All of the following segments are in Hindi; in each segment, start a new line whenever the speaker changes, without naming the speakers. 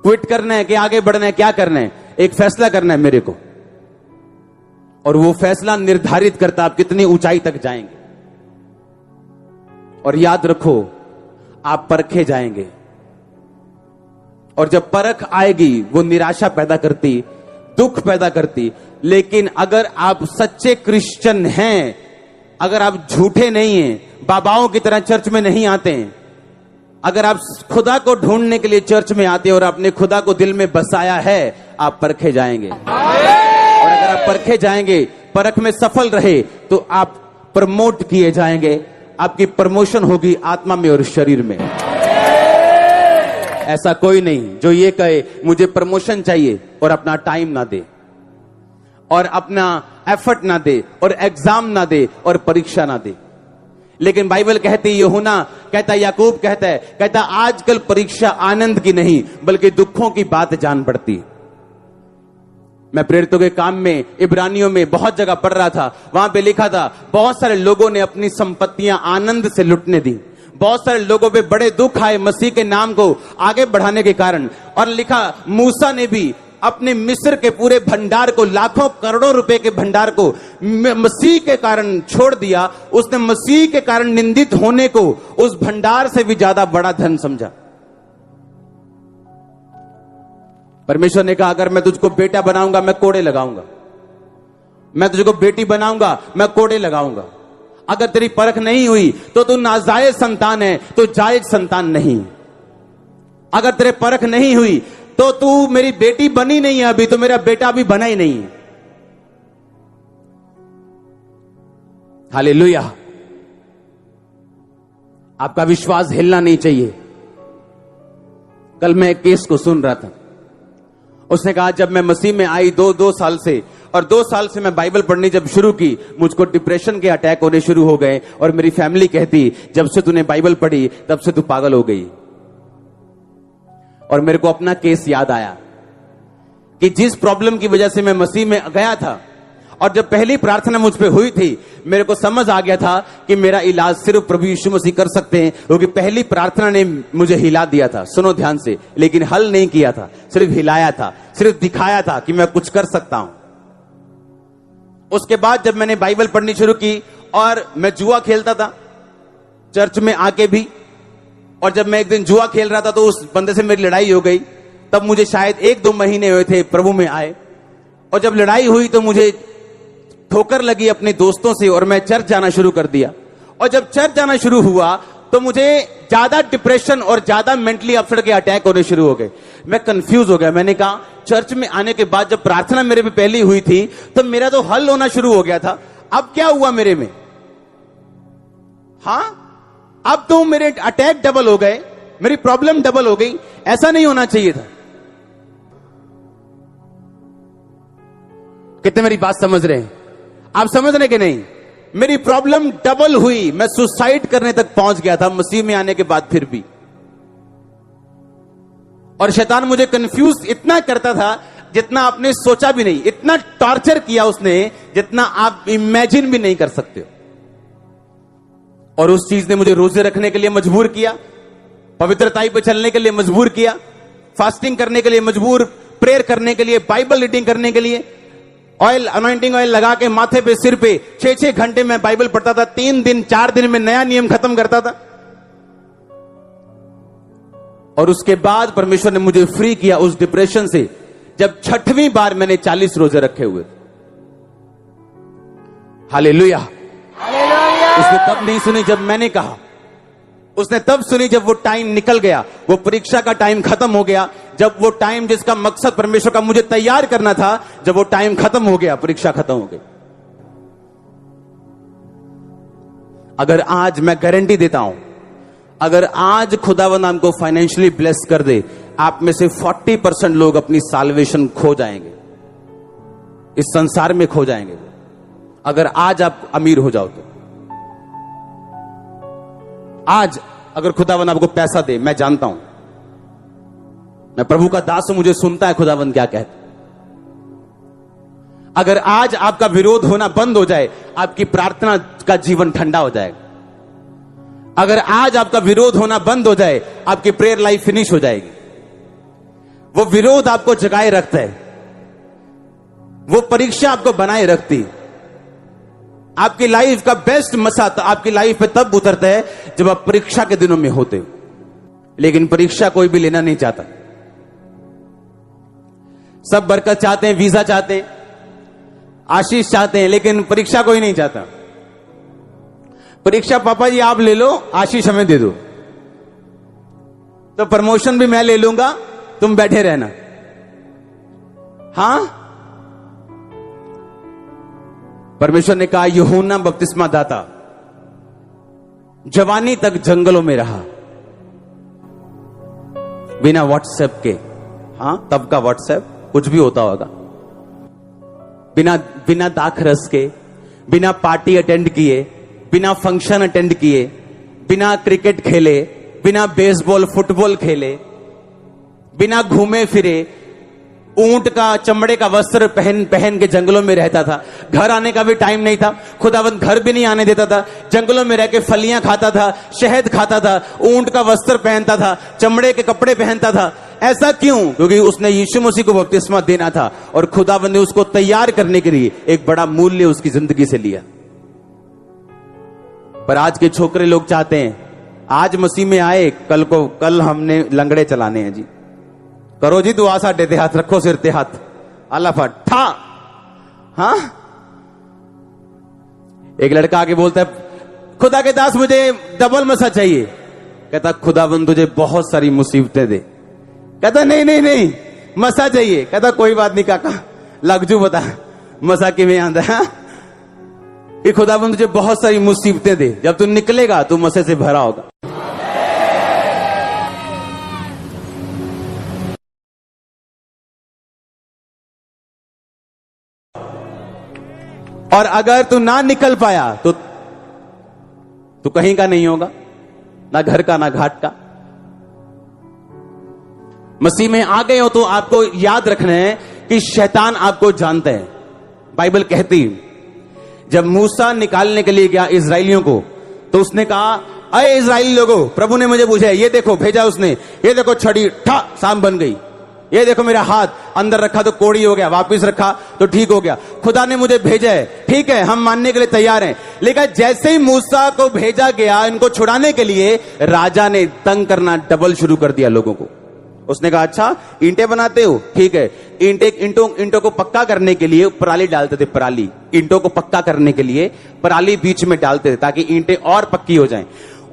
क्विट करना है कि आगे बढ़ना है, क्या करना है? एक फैसला करना है मेरे को, और वो फैसला निर्धारित करता आप कितनी ऊंचाई तक जाएंगे। और याद रखो, आप परखे जाएंगे, और जब परख आएगी वो निराशा पैदा करती, दुख पैदा करती। लेकिन अगर आप सच्चे क्रिश्चियन हैं, अगर आप झूठे नहीं हैं, बाबाओं की तरह चर्च में नहीं आते हैं, अगर आप खुदा को ढूंढने के लिए चर्च में आते हैं और आपने खुदा को दिल में बसाया है, आप परखे जाएंगे। और अगर आप परखे जाएंगे, परख में सफल रहे, तो आप प्रमोट किए जाएंगे, आपकी प्रमोशन होगी आत्मा में और शरीर में। ऐसा कोई नहीं जो ये कहे मुझे प्रमोशन चाहिए और अपना टाइम ना दे, और अपना एफर्ट ना दे, और एग्जाम ना दे, और परीक्षा ना दे। लेकिन बाइबल कहती, यूहन्ना कहता, याकूब कहता आजकल परीक्षा आनंद की नहीं बल्कि दुखों की बात जान पड़ती। मैं प्रेरितों के काम में इब्रानियों में बहुत जगह पढ़ रहा था, वहां पे लिखा था बहुत सारे लोगों ने अपनी संपत्तियां आनंद से लुटने दी, बहुत सारे लोगों पे बड़े दुख आए मसीह के नाम को आगे बढ़ाने के कारण। और लिखा, मूसा ने भी अपने मिस्र के पूरे भंडार को, लाखों करोड़ों रुपए के भंडार को मसीह के कारण छोड़ दिया। उसने मसीह के कारण निंदित होने को उस भंडार से भी ज्यादा बड़ा धन समझा। परमेश्वर ने कहा, अगर मैं तुझको बेटा बनाऊंगा मैं कोड़े लगाऊंगा, मैं तुझको बेटी बनाऊंगा मैं कोड़े लगाऊंगा। अगर तेरी परख नहीं हुई तो तू नाजायज संतान है, तो जायज संतान नहीं। अगर तेरे परख नहीं हुई तो तू मेरी बेटी बनी नहीं है अभी, तो मेरा बेटा अभी बना ही नहीं है। हालेलुया। आपका विश्वास हिलना नहीं चाहिए। कल मैं एक केस को सुन रहा था, उसने कहा जब मैं मसीह में आई दो साल से, और 2 साल से मैं बाइबल पढ़नी जब शुरू की, मुझको डिप्रेशन के अटैक होने शुरू हो गए, और मेरी फैमिली कहती जब से तूने बाइबल पढ़ी तब से तू पागल हो गई। और मेरे को अपना केस याद आया कि जिस प्रॉब्लम की वजह से मैं मसीह में गया था, और जब पहली प्रार्थना मुझ पे हुई थी, मेरे को समझ आ गया था कि मेरा इलाज सिर्फ प्रभु यीशु मसीह कर सकते हैं, क्योंकि पहली प्रार्थना ने मुझे हिला दिया था। सुनो ध्यान से, लेकिन हल नहीं किया था, सिर्फ हिलाया था, सिर्फ दिखाया था कि मैं कुछ कर सकता हूं। उसके बाद जब मैंने बाइबल पढ़नी शुरू की, और मैं जुआ खेलता था चर्च में आके भी, और जब मैं एक दिन जुआ खेल रहा था तो उस बंदे से मेरी लड़ाई हो गई। तब मुझे शायद 1-2 महीने हुए थे प्रभु में आए, और जब लड़ाई हुई तो मुझे ठोकर लगी अपने दोस्तों से, और मैं चर्च जाना शुरू कर दिया। और जब चर्च जाना शुरू हुआ तो मुझे ज्यादा डिप्रेशन और ज्यादा मेंटली अपसेट के अटैक होने शुरू हो गए। मैं कंफ्यूज हो गया। मैंने कहा, चर्च में आने के बाद जब प्रार्थना मेरे पे पहली हुई थी तो मेरा तो हल होना शुरू हो गया था, अब क्या हुआ मेरे में? हाँ, अब तो मेरे अटैक डबल हो गए, मेरी प्रॉब्लम डबल हो गई। ऐसा नहीं होना चाहिए था। कितने मेरी बात समझ रहे हैं? आप समझ रहे कि नहीं? मेरी प्रॉब्लम डबल हुई, मैं सुसाइड करने तक पहुंच गया था मसीह में आने के बाद फिर भी। और शैतान मुझे कंफ्यूज इतना करता था जितना आपने सोचा भी नहीं, इतना टॉर्चर किया उसने जितना आप इमेजिन भी नहीं कर सकते हो। और उस चीज ने मुझे रोजे रखने के लिए मजबूर किया, पवित्रताई पे चलने के लिए मजबूर किया, फास्टिंग करने के लिए मजबूर, प्रेयर करने के लिए, बाइबल रीडिंग करने के लिए, ऑयल, अनॉइंटिंग ऑयल लगा के माथे पे, सिर पे 6-6 घंटे में बाइबल पढ़ता था। 3 दिन 4 दिन में नया नियम खत्म करता था। और उसके बाद परमेश्वर ने मुझे फ्री किया उस डिप्रेशन से, जब 6वीं बार मैंने 40 रोजे रखे हुए। हालेलुया। उसने तब नहीं सुनी जब मैंने कहा, उसने तब सुनी जब वो टाइम निकल गया, वो परीक्षा का टाइम खत्म हो गया, जब वो टाइम जिसका मकसद परमेश्वर का मुझे तैयार करना था, जब वो टाइम खत्म हो गया, परीक्षा खत्म हो गई। अगर आज मैं गारंटी देता हूं, अगर आज खुदावंद हमको फाइनेंशियली ब्लेस कर दे, आप में से 40% लोग अपनी साल्वेशन खो जाएंगे, इस संसार में खो जाएंगे, अगर आज आप अमीर हो जाओ तो। आज अगर खुदावंद आपको पैसा दे, मैं जानता हूं, मैं प्रभु का दास हूं, मुझे सुनता है खुदावंद क्या कहता। अगर आज आपका विरोध होना बंद हो जाए, आपकी प्रार्थना का जीवन ठंडा हो जाएगा। अगर आज आपका विरोध होना बंद हो जाए, आपकी प्रेयर लाइफ फिनिश हो जाएगी। वो विरोध आपको जगाए रखता है, वो परीक्षा आपको बनाए रखती। आपकी लाइफ का बेस्ट मसा आपकी लाइफ पे तब उतरता है जब आप परीक्षा के दिनों में होते हो। लेकिन परीक्षा कोई भी लेना नहीं चाहता। सब बरकत चाहते हैं, वीजा चाहते हैं, आशीष चाहते हैं, लेकिन परीक्षा कोई नहीं चाहता। परीक्षा पापा जी आप ले लो, आशीष हमें दे दो, तो प्रमोशन भी मैं ले लूंगा, तुम बैठे रहना। हां, परमेश्वर ने कहा यूहन्ना बपतिस्मा दाता जवानी तक जंगलों में रहा, बिना व्हाट्सएप के। हां, तब का व्हाट्सएप कुछ भी होता होगा। बिना दाखरस के, बिना पार्टी अटेंड किए, बिना फंक्शन अटेंड किए, बिना क्रिकेट खेले, बिना बेसबॉल फुटबॉल खेले, बिना घूमे फिरे, ऊंट का चमड़े का वस्त्र पहन पहन के जंगलों में रहता था। घर आने का भी टाइम नहीं था, खुदावंद घर भी नहीं आने देता था। जंगलों में रह के फलियां खाता था, शहद खाता था, ऊंट का वस्त्र पहनता था, चमड़े के कपड़े पहनता था। ऐसा क्यों? क्योंकि उसने यीशु मसीह को बपतिस्मा देना था और खुदावंद ने उसको तैयार करने के लिए एक बड़ा मूल्य उसकी जिंदगी से लिया। पर आज के छोकरे लोग चाहते हैं आज मसीह में आए, कल हमने लंगड़े चलाने हैं जी। करो जी दुआ साडे ते हाथ रखो, सिर ते हाथ, अल्लाह फटा। हाँ, एक लड़का आके बोलता है खुदा के दास मुझे डबल मसा चाहिए। कहता खुदाबंद तुझे बहुत सारी मुसीबतें दे। कहता नहीं नहीं नहीं मसा चाहिए। कहता कोई बात नहीं काका, लगजू बता मसा किवें आंदा है कि खुदाबंद तुझे बहुत सारी मुसीबतें दे, जब तू निकलेगा तू मसे से भरा होगा। और अगर तू ना निकल पाया तो तू कहीं का नहीं होगा, ना घर का ना घाट का। मसीह में आ गए हो तो आपको याद रखना है कि शैतान आपको जानता है। बाइबल कहती जब मूसा निकालने के लिए गया इजराइलियों को, तो उसने कहा अरे इजराइली लोगों, प्रभु ने मुझे पूछा, ये देखो भेजा उसने, ये देखो छड़ी ठा सांप बन गई, ये देखो मेरा हाथ अंदर रखा तो कोड़ी हो गया, वापस रखा तो ठीक हो गया। खुदा ने मुझे भेजा है, ठीक है हम मानने के लिए तैयार हैं। लेकिन जैसे ही मूसा को भेजा गया इनको छुड़ाने के लिए, राजा ने तंग करना डबल शुरू कर दिया लोगों को। उसने कहा अच्छा ईंटें बनाते हो, ठीक है, ईंटों को पक्का करने के लिए पराली डालते थे, पराली ईंटों को पक्का करने के लिए पराली बीच में डालते थे ताकि ईंटें और पक्की हो जाएं।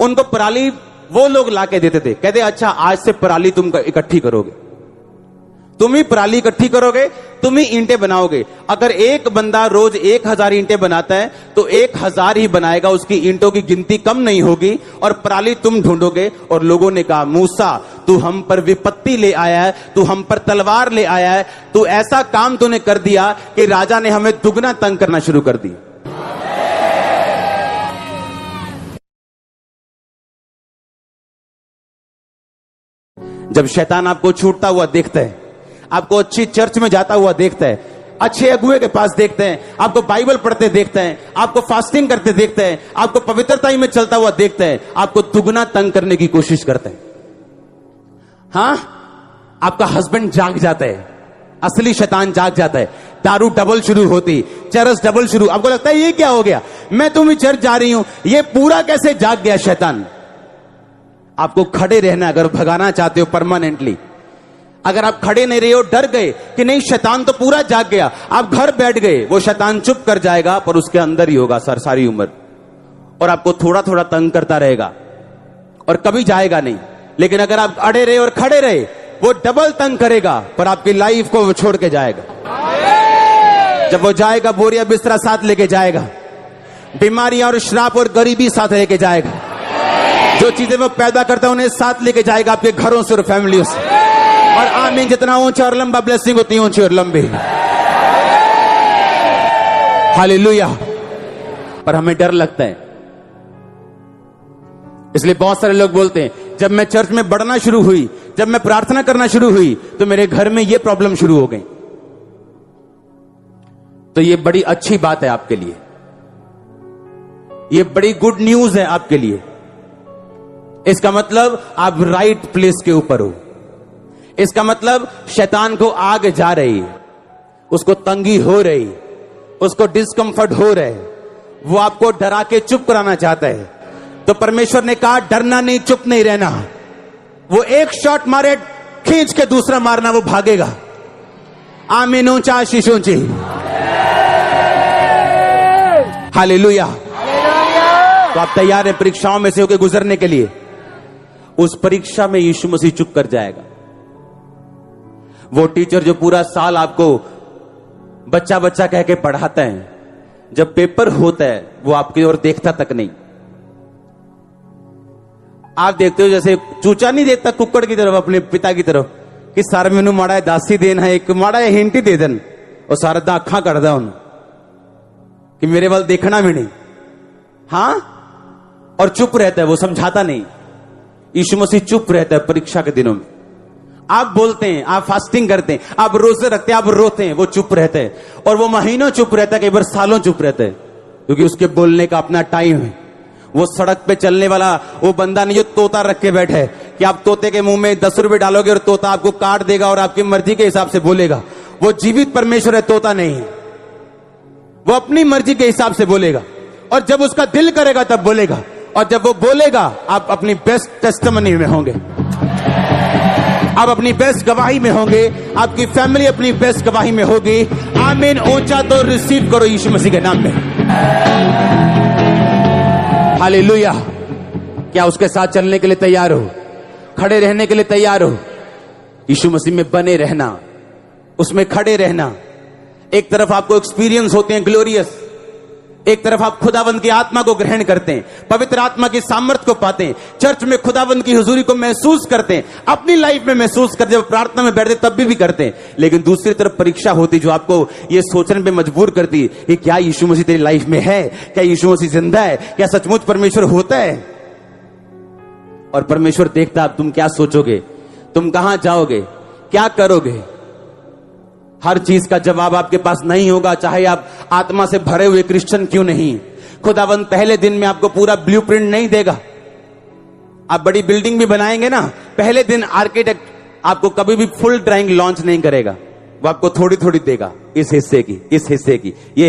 उनको पराली वो लोग लाके देते थे, कहते अच्छा आज से पराली तुम इकट्ठी करोगे, तुम ही पराली इकट्ठी करोगे, तुम ही ईंटें बनाओगे। अगर एक बंदा रोज 1000 ईंटें बनाता है तो 1000 ही बनाएगा, उसकी ईंटों की गिनती कम नहीं होगी और पराली तुम ढूंढोगे। और लोगों ने कहा मूसा तू हम पर विपत्ति ले आया है, तू हम पर तलवार ले आया है, तू ऐसा काम तूने कर दिया कि राजा ने हमें दुगना तंग करना शुरू कर दिया। जब शैतान आपको छूटता हुआ देखता है, आपको अच्छी चर्च में जाता हुआ देखता है, अच्छे अगुए के पास देखते हैं, आपको बाइबल पढ़ते देखते हैं, आपको फास्टिंग करते देखते हैं, आपको पवित्रता में चलता हुआ देखते हैं, आपको दुगना तंग करने की कोशिश करते हैं। हां, आपका हस्बैंड जाग जाता है, असली शैतान जाग जाता है, दारू डबल शुरू होती, चरस डबल शुरू। आपको लगता है ये क्या हो गया, मैं तुम ही चर्च जा रही हूं, ये पूरा कैसे जाग गया शैतान। आपको खड़े रहना, अगर भगाना चाहते हो परमानेंटली, अगर आप खड़े नहीं रहे हो, डर गए कि नहीं शैतान तो पूरा जाग गया, आप घर बैठ गए, वो शैतान चुप कर जाएगा पर उसके अंदर ही होगा सर सारी उम्र, और आपको थोड़ा थोड़ा तंग करता रहेगा और कभी जाएगा नहीं। लेकिन अगर आप अड़े रहे और खड़े रहे, वो डबल तंग करेगा पर आपकी लाइफ को वो छोड़ के जाएगा। जब वो जाएगा बोरिया बिस्तरा साथ लेके जाएगा, बीमारियां और श्राप और गरीबी साथ लेके जाएगा, जो चीजें वो पैदा करता है उन्हें साथ लेके जाएगा आपके घरों से और फैमिलियों से। और आमीन, जितना ऊंचा और लंबा ब्लेसिंग होती है ऊंची और लंबी। हालेलुया। पर हमें डर लगता है, इसलिए बहुत सारे लोग बोलते हैं जब मैं चर्च में बढ़ना शुरू हुई, जब मैं प्रार्थना करना शुरू हुई तो मेरे घर में ये प्रॉब्लम शुरू हो गई। तो ये बड़ी अच्छी बात है आपके लिए, ये बड़ी गुड न्यूज है आपके लिए। इसका मतलब आप राइट प्लेस के ऊपर हो। इसका मतलब शैतान को आग जा रही है, उसको तंगी हो रही, उसको डिस्कंफर्ट हो रहा है, वो आपको डरा के चुप कराना चाहता है। तो परमेश्वर ने कहा डरना नहीं, चुप नहीं रहना। वो एक शॉट मारे, खींच के दूसरा मारना, वो भागेगा। आमीन, ऊंचा आशीष ऊंची। हालेलुया। तो आप तैयार हैं परीक्षाओं में से होकर गुजरने के लिए? उस परीक्षा में यीशु मसीह चुप कर जाएगा। वो टीचर जो पूरा साल आपको बच्चा बच्चा कह के पढ़ाता है, जब पेपर होता है वो आपकी ओर देखता तक नहीं। आप देखते हो जैसे चूचा नहीं देखता कुक्कड़ की तरफ, अपने पिता की तरफ, कि सार मैनू माड़ा है दासी देना है, एक माड़ा है हिंट ही दे देन, और सारा दा अखा कर दा उन कि मेरे वाल देखना भी नहीं। हाँ, और चुप रहता है, वो समझाता नहीं। यीशु मसीह चुप रहता है परीक्षा के दिनों में। आप बोलते हैं, आप फास्टिंग करते हैं, आप रोजे रखते हैं, आप रोते हैं, वो चुप रहते हैं। और वो महीनों चुप रहता है, कई बार सालों चुप रहते हैं, क्योंकि उसके बोलने का अपना टाइम है। वो सड़क पे चलने वाला वो बंदा नहीं जो तोता रख के बैठे है कि आप तोते के मुंह में 10 रुपए डालोगे और तोता आपको काट देगा और आपकी मर्जी के हिसाब से बोलेगा। वो जीवित परमेश्वर है, तोता नहीं है। वो अपनी मर्जी के हिसाब से बोलेगा, और जब उसका दिल करेगा तब बोलेगा। और जब वो बोलेगा, आप अपनी बेस्ट टेस्टिमनी में होंगे, आप अपनी बेस्ट गवाही में होंगे, आपकी फैमिली अपनी बेस्ट गवाही में होगी। आमीन, ऊंचा तो रिसीव करो यीशु मसीह के नाम में। हालेलुया। क्या उसके साथ चलने के लिए तैयार हो? खड़े रहने के लिए तैयार हो? यीशु मसीह में बने रहना, उसमें खड़े रहना। एक तरफ आपको एक्सपीरियंस होते हैं ग्लोरियस, एक तरफ आप खुदावंद की आत्मा को ग्रहण करते हैं, पवित्र आत्मा की सामर्थ को पाते हैं, चर्च में खुदावंद की हुजूरी को महसूस करते हैं, अपनी लाइफ में महसूस करते, जब प्रार्थना में बैठते तब भी करते हैं। लेकिन दूसरी तरफ परीक्षा होती जो आपको ये सोचने पे मजबूर करती कि क्या यीशु मसीह तेरी लाइफ में है? क्या यीशु मसीह जिंदा है? क्या सचमुच परमेश्वर होता है? और परमेश्वर देखता अब तुम क्या सोचोगे, तुम कहां जाओगे, क्या करोगे। हर चीज का जवाब आपके पास नहीं होगा, चाहे आप आत्मा से भरे हुए क्रिश्चियन क्यों नहीं। खुदावंद पहले दिन में आपको पूरा ब्लूप्रिंट नहीं देगा। आप बड़ी बिल्डिंग भी बनाएंगे ना, पहले दिन आर्किटेक्ट आपको कभी भी फुल ड्राइंग लॉन्च नहीं करेगा, वो आपको थोड़ी थोड़ी देगा, इस हिस्से की, इस हिस्से की, ये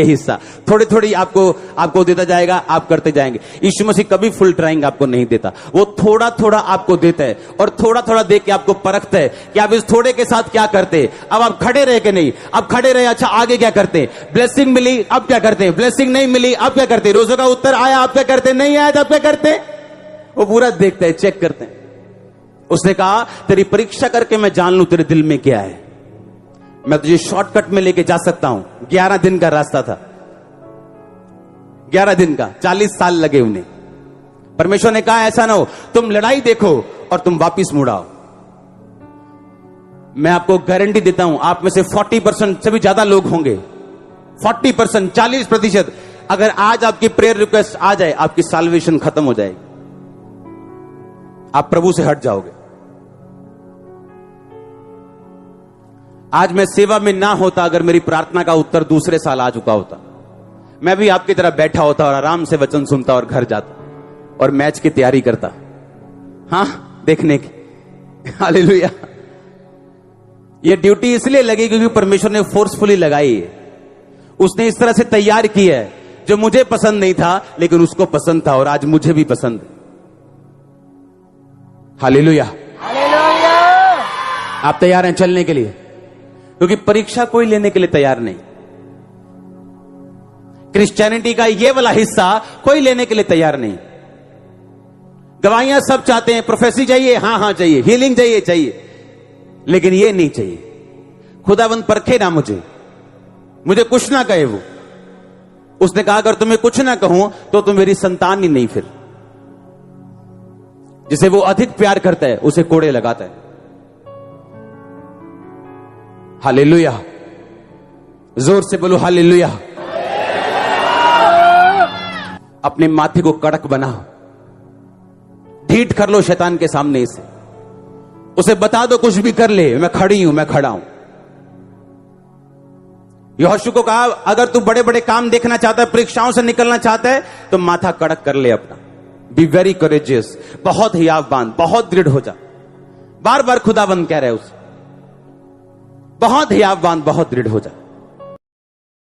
हिस्सा थोड़ी थोड़ी आपको देता जाएगा, आप करते जाएंगे। यीशु मसीह कभी फुल ड्राइंग आपको नहीं देता, वो थोड़ा थोड़ा आपको देता है, और थोड़ा थोड़ा दे के आपको परखता है कि आप इस थोड़े के साथ क्या करते। अब आप खड़े रहे कि नहीं, अब खड़े रहे, अच्छा आगे क्या करते। ब्लेसिंग मिली, अब क्या करते। ब्लेसिंग नहीं मिली, अब क्या करते। रोजों का उत्तर आया, आप क्या करते। नहीं आया, तब क्या करते। वो पूरा देखते हैं, चेक करते हैं। उसने कहा तेरी परीक्षा करके मैं जान लूं तेरे दिल में क्या है। मैं तुझे शॉर्टकट में लेके जा सकता हूं। 11 दिन का रास्ता था, 11 दिन का, 40 साल लगे उन्हें। परमेश्वर ने कहा ऐसा ना हो, तुम लड़ाई देखो और तुम वापिस मुड़ाओ। मैं आपको गारंटी देता हूं, आप में से 40% से भी ज्यादा लोग होंगे, 40%, 40%, अगर आज आपकी प्रेयर रिक्वेस्ट आ जाए, आपकी साल्वेशन खत्म हो जाएगी, आप प्रभु से हट जाओगे। आज मैं सेवा में ना होता, अगर मेरी प्रार्थना का उत्तर दूसरे साल आ चुका होता, मैं भी आपकी तरह बैठा होता और आराम से वचन सुनता और घर जाता और मैच की तैयारी करता, हाँ, देखने की। हालेलुया। ये ड्यूटी इसलिए लगी क्योंकि परमेश्वर ने फोर्सफुली लगाई है। उसने इस तरह से तैयार की है, जो मुझे पसंद नहीं था लेकिन उसको पसंद था, और आज मुझे भी पसंद है। हालेलुया। आप तैयार हैं चलने के लिए? क्योंकि परीक्षा कोई लेने के लिए तैयार नहीं। क्रिश्चियनिटी का ये वाला हिस्सा कोई लेने के लिए तैयार नहीं। गवाहियां सब चाहते हैं, प्रोफेसी चाहिए, हाँ चाहिए, हीलिंग चाहिए, लेकिन ये नहीं चाहिए। खुदावंद परखे ना मुझे कुछ ना कहे। वो उसने कहा अगर तुम्हें कुछ ना कहूं तो तुम मेरी संतान ही नहीं। फिर जिसे वो अधिक प्यार करता है उसे कोड़े लगाता है। हालेलुया। जोर से बोलो हालेलुया। अपने माथे को कड़क बनाओ, ढीठ कर लो शैतान के सामने से। उसे बता दो कुछ भी कर ले, मैं खड़ी हूं, मैं खड़ा हूं। यहोशू को कहा अगर तू बड़े बड़े काम देखना चाहता है, परीक्षाओं से निकलना चाहता है, तो माथा कड़क कर ले अपना। बी वेरी करेजियस, बहुत हियाव बांध, बहुत दृढ़ हो जा। बार बार खुदाबंद कह रहे उसे बहुत हियाववान, बहुत दृढ़ हो जा।